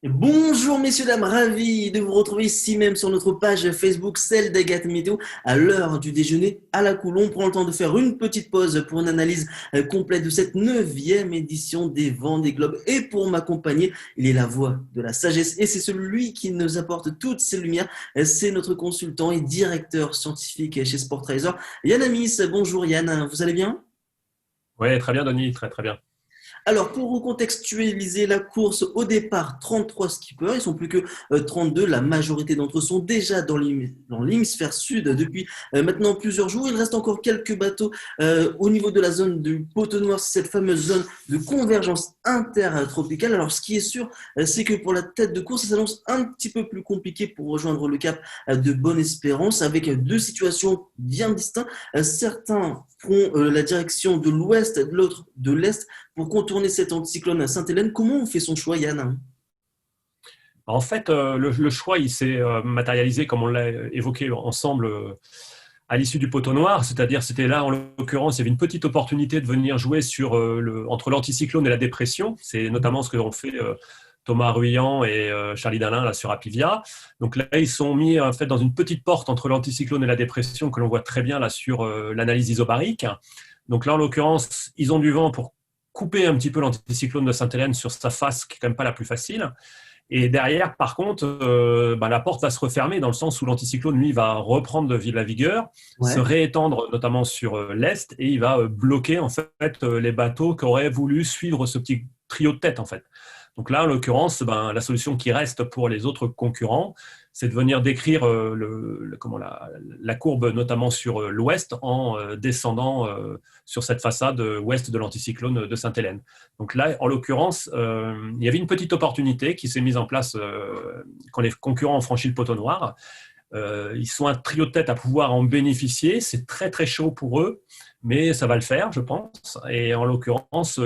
Bonjour messieurs, dames, ravi de vous retrouver ici même sur notre page Facebook, celle d'Agathe Météo, à l'heure du déjeuner à la cool. On prend le temps de faire une petite pause pour une analyse complète de cette neuvième édition des Vendée Globes. Et pour m'accompagner, il est la voix de la sagesse et c'est celui qui nous apporte toutes ces lumières. C'est notre consultant et directeur scientifique chez Sportradar, Yann Amis. Bonjour Yann, vous allez bien? Oui, très bien, Denis, très très bien. Alors, pour recontextualiser la course, au départ, 33 skippers, ils sont plus que 32. La majorité d'entre eux sont déjà dans l'hémisphère sud depuis maintenant plusieurs jours. Il reste encore quelques bateaux au niveau de la zone du Poteau Noir, c'est cette fameuse zone de convergence intertropicale. Alors, ce qui est sûr, c'est que pour la tête de course, ça s'annonce un petit peu plus compliqué pour rejoindre le cap de Bonne-Espérance, avec deux situations bien distinctes. Certains prendront la direction de l'ouest, l'autre de l'est, pour contourner cet anticyclone à Sainte-Hélène. Comment on fait son choix, Yann? En fait, le choix, il s'est matérialisé, comme on l'a évoqué ensemble à l'issue du Poteau Noir, c'est-à-dire c'était là, en l'occurrence, il y avait une petite opportunité de venir jouer entre l'anticyclone et la dépression. C'est notamment ce que ont fait Thomas Ruyant et Charlie Dalin là, sur Apivia. Donc là, ils sont mis en fait, dans une petite porte entre l'anticyclone et la dépression que l'on voit très bien là, sur l'analyse isobarique. Donc là, en l'occurrence, ils ont du vent pour couper un petit peu l'anticyclone de Sainte-Hélène sur sa face, qui est quand même pas la plus facile. Et derrière, par contre, la porte va se refermer dans le sens où l'anticyclone, lui, va reprendre de la vigueur, se Ouais. réétendre notamment sur l'est, et il va bloquer en fait les bateaux qui auraient voulu suivre ce petit trio de tête en fait. Donc là, en l'occurrence, la solution qui reste pour les autres concurrents, c'est de venir décrire la courbe, notamment sur l'ouest, en descendant sur cette façade ouest de l'anticyclone de Sainte-Hélène. Donc là, en l'occurrence, il y avait une petite opportunité qui s'est mise en place quand les concurrents ont franchi le poteau noir. Ils sont un trio de tête à pouvoir en bénéficier. C'est très très chaud pour eux, mais ça va le faire, je pense. Et en l'occurrence,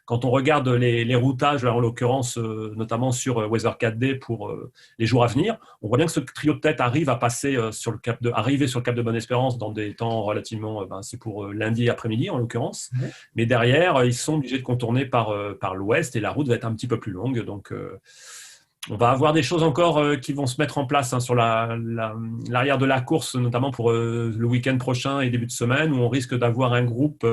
quand on regarde les routages, en l'occurrence, notamment sur Weather 4D pour les jours à venir, on voit bien que ce trio de tête arrive à passer arriver sur le cap de Bonne-Espérance dans des temps relativement, c'est pour lundi après-midi en l'occurrence. Ouais. Mais derrière, ils sont obligés de contourner par l'ouest et la route va être un petit peu plus longue. Donc, on va avoir des choses encore qui vont se mettre en place sur l'arrière de la course, notamment pour le week-end prochain et début de semaine, où on risque d'avoir un groupe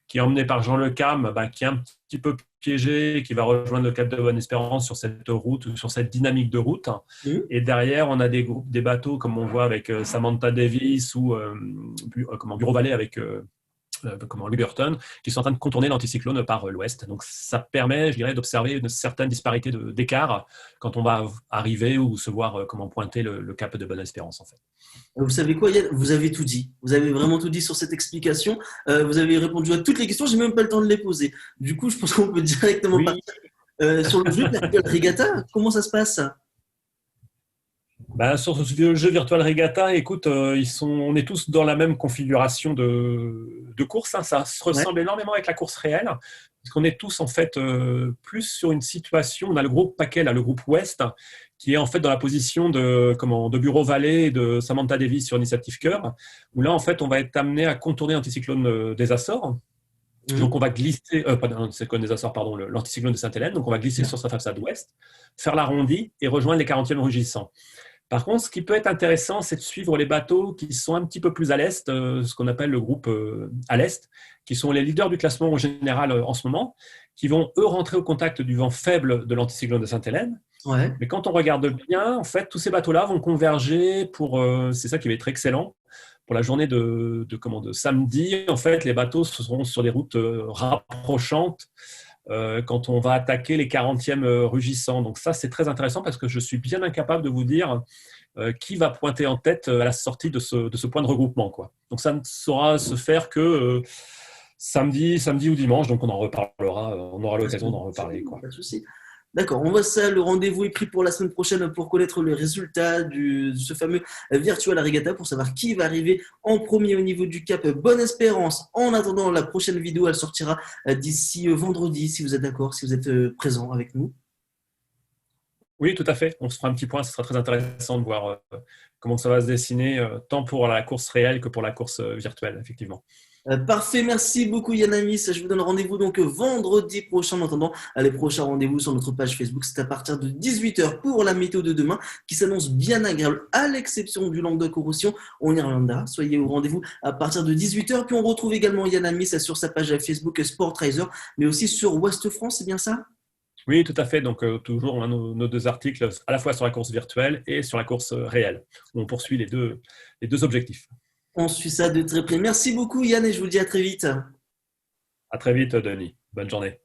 qui est emmené par Jean Le Cam, qui est un petit peu piégé, et qui va rejoindre le Cap de Bonne-Espérance sur cette route, sur cette dynamique de route. Mhm. Et derrière, on a des bateaux, comme on voit avec Samantha Davis ou Bureau Vallée avec Liberton, qui sont en train de contourner l'anticyclone par l'ouest. Donc ça permet, je dirais, d'observer une certaine disparité d'écart quand on va arriver ou se voir comment pointer le cap de Bonne-Espérance en fait. Vous savez quoi, Yann? Vous avez tout dit. Vous avez vraiment tout dit sur cette explication. Vous avez répondu à toutes les questions. J'ai même pas le temps de les poser. Du coup, je pense qu'on peut directement Oui, partir sur le jeu de la regatta. Comment ça se passe? sur ce jeu Virtual Regatta, écoute, on est tous dans la même configuration de course. Ça se Ouais. ressemble énormément avec la course réelle, parce qu'on est tous en fait plus sur une situation. On a le groupe paquet, là, le groupe Ouest, qui est en fait dans la position de Bureau Vallée et de Samantha Davis sur Initiative Cœur, où là en fait on va être amené à contourner l'anticyclone des Açores. Mhm. Donc on va glisser, pas l'anticyclone des Açores, pardon, l'anticyclone de Sainte-Hélène. Donc on va glisser sur sa façade ouest, faire l'arrondi et rejoindre les 40e rugissants. Par contre, ce qui peut être intéressant, c'est de suivre les bateaux qui sont un petit peu plus à l'est, ce qu'on appelle le groupe à l'est, qui sont les leaders du classement en général en ce moment, qui vont, eux, rentrer au contact du vent faible de l'anticyclone de Sainte-Hélène. Ouais. Mais quand on regarde bien, en fait, tous ces bateaux-là vont converger c'est ça qui va être excellent, pour la journée de samedi. En fait, les bateaux seront sur des routes rapprochantes quand on va attaquer les 40e rugissants. Donc ça, c'est très intéressant parce que je suis bien incapable de vous dire qui va pointer en tête à la sortie de ce point de regroupement, quoi. Donc ça ne saura se faire que samedi ou dimanche, donc on en reparlera, on aura La l'occasion semaine d'en prochaine, reparler, quoi. pas de souci. D'accord, on voit ça. Le rendez-vous est pris pour la semaine prochaine pour connaître le résultat de ce fameux Virtual Regatta pour savoir qui va arriver en premier au niveau du cap Bonne Espérance. En attendant, la prochaine vidéo, elle sortira d'ici vendredi, si vous êtes d'accord, si vous êtes présent avec nous. Oui, tout à fait. On se fera un petit point. Ce sera très intéressant de voir comment ça va se dessiner, tant pour la course réelle que pour la course virtuelle, effectivement. Parfait, merci beaucoup Yanamis. Je vous donne rendez-vous donc vendredi prochain. En attendant, les prochains rendez-vous sur notre page Facebook, c'est à partir de 18h pour la météo de demain qui s'annonce bien agréable, à l'exception du Languedoc-Roussillon. On y reviendra. Soyez au rendez-vous à partir de 18h. Puis on retrouve également Yanamis sur sa page Facebook Sportriser, mais aussi sur Ouest France, c'est bien ça? Oui, tout à fait. Donc, toujours nos deux articles, à la fois sur la course virtuelle et sur la course réelle, où on poursuit les deux objectifs. On suit ça de très près. Merci beaucoup Yann et je vous dis à très vite. À très vite, Denis. Bonne journée.